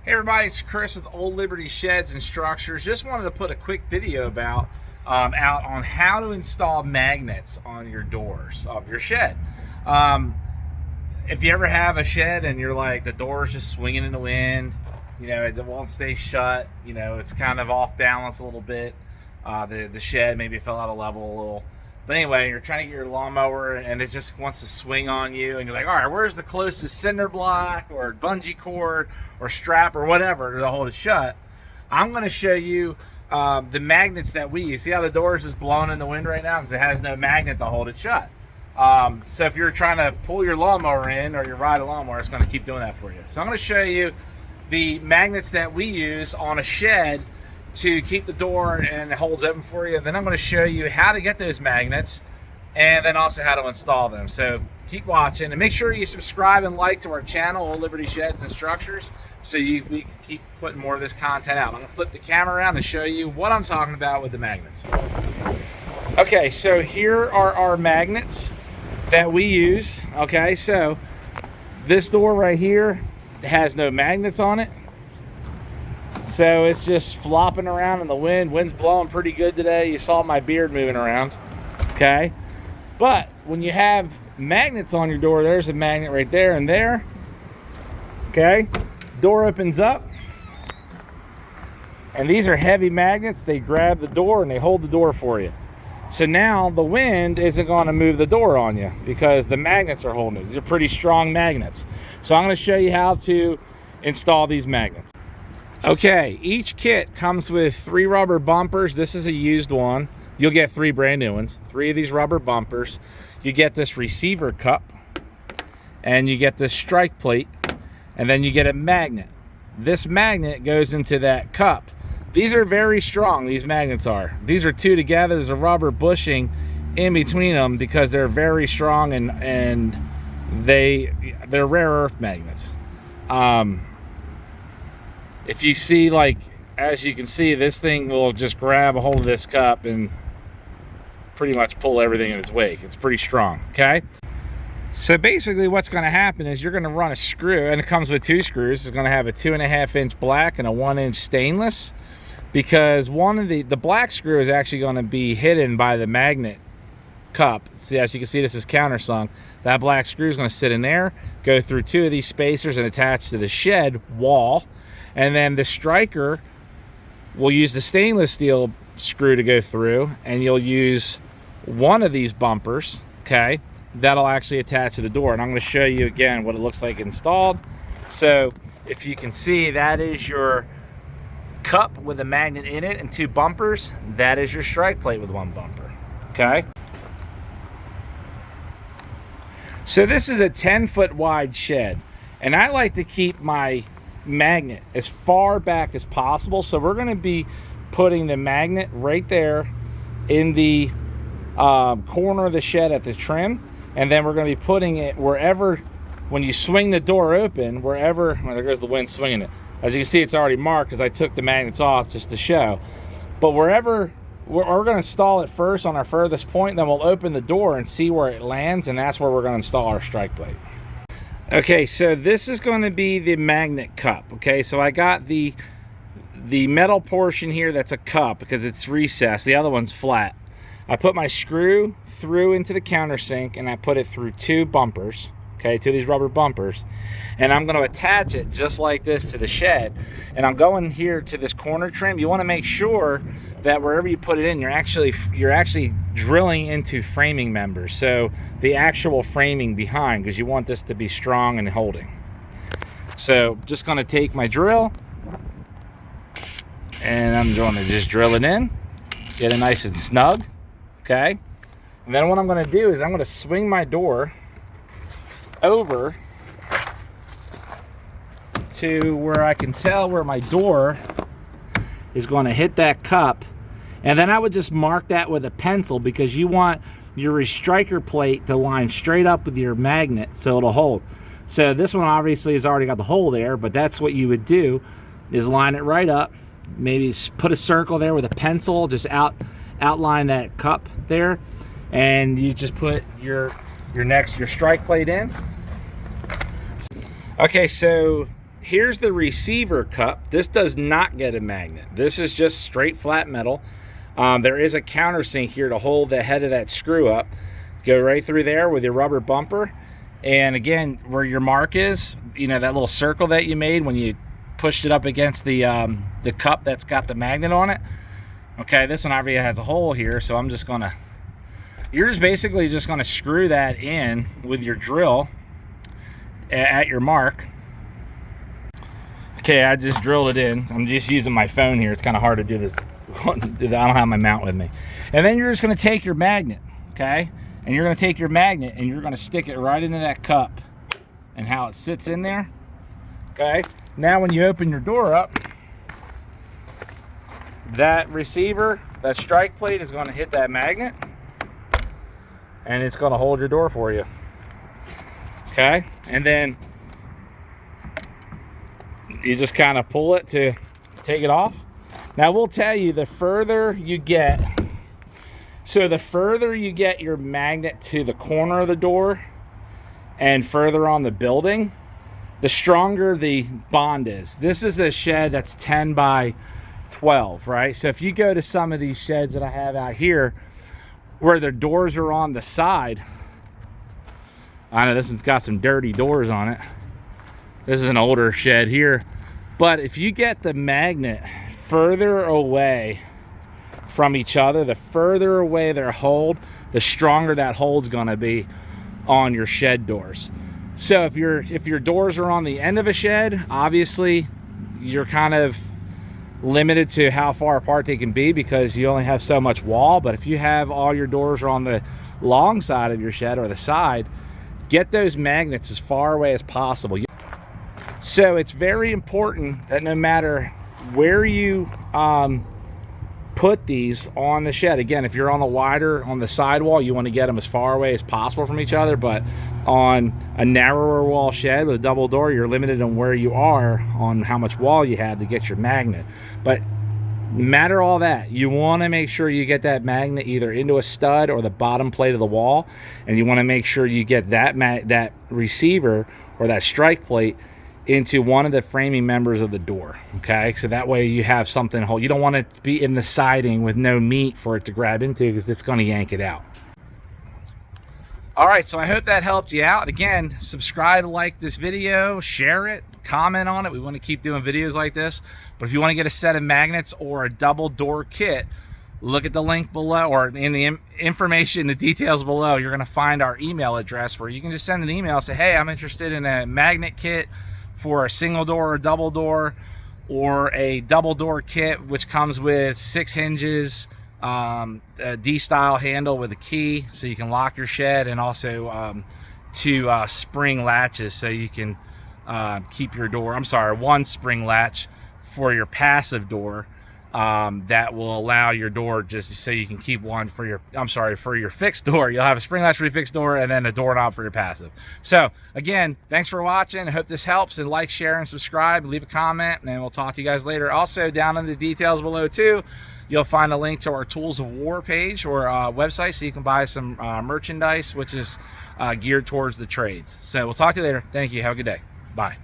Hey everybody, it's Chris with Old Liberty Sheds and Structures. Just wanted to put a quick video out on how to install magnets on your doors of your shed. If you ever have a shed and you're like, the door is just swinging in the wind, you know, it won't stay shut, you know, it's kind of off balance a little bit. The shed maybe fell out of level a little. But anyway, you're trying to get your lawnmower and it just wants to swing on you, and you're like, all right, where's the closest cinder block or bungee cord or strap or whatever to hold it shut? I'm going to show you the magnets that we use. See how the door is just blowing in the wind right now because it has no magnet to hold it shut. So if you're trying to pull your lawnmower in or your ride lawnmower, it's going to keep doing that for you. So I'm going to show you the magnets that we use on a shed to keep the door and it holds open for you. And then I'm going to show you how to get those magnets and then also how to install them. So keep watching and make sure you subscribe and like to our channel, Old Liberty Sheds and Structures, so we can keep putting more of this content out. I'm going to flip the camera around and show you what I'm talking about with the magnets. Okay, so here are our magnets that we use. Okay, so this door right here has no magnets on it. So it's just flopping around in the wind. Wind's blowing pretty good today. You saw my beard moving around, okay? But when you have magnets on your door, there's a magnet right there and there, okay? Door opens up, and these are heavy magnets. They grab the door and they hold the door for you. So now the wind isn't going to move the door on you because the magnets are holding it. These are pretty strong magnets. So I'm going to show you how to install these magnets. Okay, each kit comes with 3 rubber bumpers. This is a used one. You'll get 3 brand new ones. 3 of these rubber bumpers. You get this receiver cup, and you get this strike plate, and then you get a magnet. This magnet goes into that cup. These are very strong, these magnets are. These are 2 together. There's a rubber bushing in between them because they're very strong, and they're rare earth magnets. If you see, like, as you can see, this thing will just grab a hold of this cup and pretty much pull everything in its wake. It's pretty strong, okay? So basically what's going to happen is you're going to run a screw, and it comes with 2 screws. It's going to have a 2.5-inch black and a 1-inch stainless, because one of the black screw is actually going to be hidden by the magnet cup. See, as you can see, this is countersunk. That black screw is going to sit in there, go through 2 of these spacers and attach to the shed wall. And then the striker will use the stainless steel screw to go through, and you'll use one of these bumpers, okay, that'll actually attach to the door. And I'm going to show you again what it looks like installed. So if you can see, that is your cup with a magnet in it and 2 bumpers. That is your strike plate with 1 bumper, okay? So this is a 10-foot wide shed, and I like to keep my magnet as far back as possible. So we're going to be putting the magnet right there in the corner of the shed at the trim, and then we're going to be putting it wherever, when you swing the door open, wherever, well, there goes the wind swinging it. As you can see, it's already marked because I took the magnets off just to show. But wherever, we're going to install it first on our furthest point, then we'll open the door and see where it lands, and that's where we're going to install our strike plate. Okay, so this is going to be the magnet cup. Okay, so I got the metal portion here that's a cup because it's recessed. The other one's flat. I put my screw through into the countersink, and I put it through 2 bumpers, okay, 2 of these rubber bumpers, and I'm going to attach it just like this to the shed. And I'm going here to this corner trim. You want to make sure that wherever you put it in, you're actually drilling into framing members, so the actual framing behind, because you want this to be strong and holding. So just going to take my drill, and I'm going to just drill it in, get it nice and snug, okay? And then what I'm going to do is I'm going to swing my door over to where I can tell where my door is going to hit that cup. And then I would just mark that with a pencil, because you want your striker plate to line straight up with your magnet so it'll hold. So this one obviously has already got the hole there, but that's what you would do, is line it right up. Maybe put a circle there with a pencil, just outline that cup there, and you just put your strike plate in. Okay, so here's the receiver cup. This does not get a magnet. This is just straight flat metal. There is a countersink here to hold the head of that screw up. Go right through there with your rubber bumper. And again, where your mark is, you know, that little circle that you made when you pushed it up against the cup that's got the magnet on it. Okay, this one already has a hole here, so I'm just gonna, you're just basically just gonna screw that in with your drill at your mark. Okay, I just drilled it in. I'm just using my phone here. It's kind of hard to do this. I don't have my mount with me. And then you're just gonna take your magnet, okay? And you're gonna take your magnet and you're gonna stick it right into that cup and how it sits in there, okay? Now when you open your door up, that receiver, that strike plate is gonna hit that magnet and it's gonna hold your door for you, okay? And then you just kind of pull it to take it off. Now we'll tell you, the further you get, so the further you get your magnet to the corner of the door and further on the building, the stronger the bond is. This is a shed that's 10 by 12, right? So if you go to some of these sheds that I have out here where the doors are on the side, I know this one's got some dirty doors on it. This is an older shed here. But if you get the magnet further away from each other, the further away their hold, the stronger that hold's gonna be on your shed doors. So if your doors are on the end of a shed, obviously you're kind of limited to how far apart they can be because you only have so much wall. But if you have all your doors are on the long side of your shed or the side, get those magnets as far away as possible. So it's very important that no matter where you put these on the shed, again, if you're on the sidewall, you want to get them as far away as possible from each other. But on a narrower wall shed with a double door, you're limited on where you are on how much wall you have to get your magnet. But no matter all that, you want to make sure you get that magnet either into a stud or the bottom plate of the wall, and you want to make sure you get that receiver or that strike plate into one of the framing members of the door, okay? So that way you have something hold. You don't want it to be in the siding with no meat for it to grab into because it's going to yank it out. All right, so I hope that helped you out. Again, subscribe, like this video, share it, comment on it. We want to keep doing videos like this. But if you want to get a set of magnets or a double door kit, look at the link below, or in the information, the details below. You're going to find our email address where you can just send an email, say, hey, I'm interested in a magnet kit for a single door or double door, or a double door kit which comes with 6 hinges, a D-style handle with a key so you can lock your shed, and also 2 spring latches so you can keep your door, 1 spring latch for your passive door, that will allow your door just so you can keep one for your, for your fixed door. You'll have a spring latch for your fixed door and then a doorknob for your passive. So again, thanks for watching. I hope this helps, and like, share, and subscribe, leave a comment, and then we'll talk to you guys later. Also, down in the details below too, you'll find a link to our Tools of W.A.R page or website so you can buy some merchandise which is geared towards the trades. So we'll talk to you later. Thank you. Have a good day. Bye.